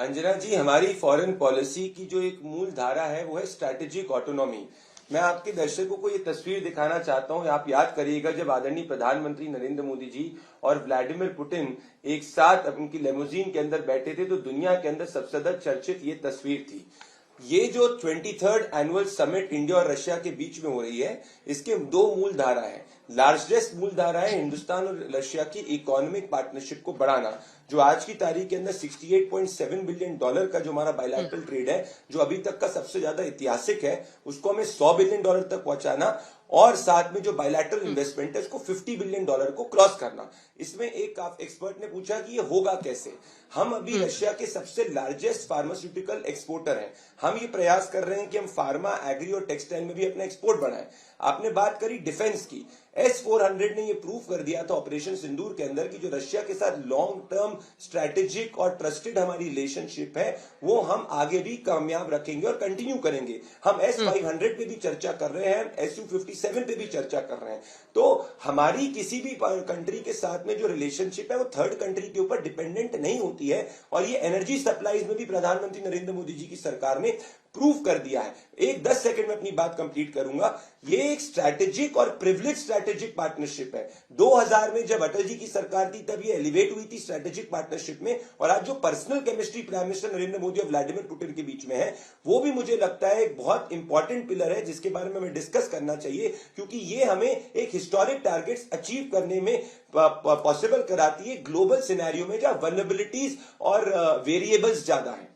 अंजना जी, हमारी foreign policy की जो एक मूल धारा है वो है स्ट्रैटेजिक ऑटोनॉमी। मैं आपके दर्शकों को ये तस्वीर दिखाना चाहता हूँ। आप याद करिएगा जब आदरणीय प्रधानमंत्री नरेंद्र मोदी जी और व्लादिमीर पुतिन एक साथ उनकी लेमोजीन के अंदर बैठे थे तो दुनिया के अंदर सबसे ज्यादा चर्चित ये तस्वीर थी। ये जो 23rd एनुअल समिट इंडिया और रशिया के बीच में हो रही है, इसके दो मूल धारा है। लार्जेस्ट मूल धारा है हिंदुस्तान और रशिया की इकोनॉमिक पार्टनरशिप को बढ़ाना, जो आज की तारीख के अंदर $68.7 बिलियन का जो हमारा बायलैटरल ट्रेड है, जो अभी तक का सबसे ज्यादा ऐतिहासिक है, उसको हमें $100 बिलियन तक पहुंचाना और साथ में जो बायलैटरल इन्वेस्टमेंट है उसको $50 बिलियन को क्रॉस करना। इसमें एक एक्सपर्ट ने पूछा कि ये होगा कैसे। हम अभी रशिया के सबसे लार्जेस्ट फार्मास्यूटिकल एक्सपोर्टर हैं। हम ये प्रयास कर रहे हैं कि हम फार्मा, एग्री और टेक्सटाइल में भी अपना एक्सपोर्ट बढ़ाएं। आपने बात करी डिफेंस की। S-400 ने ये प्रूव कर दिया था ऑपरेशन सिंदूर के अंदर कि जो रशिया के साथ लॉन्ग टर्म स्ट्रैटेजिक और ट्रस्टेड हमारी रिलेशनशिप है वो हम आगे भी कामयाब रखेंगे और कंटिन्यू करेंगे। हम S-500 पे भी चर्चा कर रहे हैं, Su-57 पे भी चर्चा कर रहे हैं। तो हमारी किसी भी कंट्री के साथ में जो रिलेशनशिप है वो थर्ड कंट्री के ऊपर डिपेंडेंट नहीं होती है और ये एनर्जी सप्लाईज में भी प्रधानमंत्री नरेंद्र मोदी जी की सरकार ने प्रूव कर दिया है। एक 10 सेकंड में अपनी बात कंप्लीट करूंगा। ये एक स्ट्रैटेजिक और प्रिविलेज स्ट्रैटेजिक पार्टनरशिप है। 2000 में जब अटल जी की सरकार थी तब ये एलिवेट हुई थी स्ट्रैटेजिक पार्टनरशिप में, और आज जो personal chemistry prime minister Narendra Modi और व्लादिमीर पुतिन के बीच में है वो भी मुझे लगता है एक बहुत इंपॉर्टेंट पिलर है जिसके बारे में हमें डिस्कस करना चाहिए, क्योंकि ये हमें एक हिस्टोरिक टारगेट्स अचीव करने में पॉसिबल कराती है ग्लोबल सिनेरियो में जहां वल्नरेबिलिटीज और वेरिएबल्स ज्यादा है।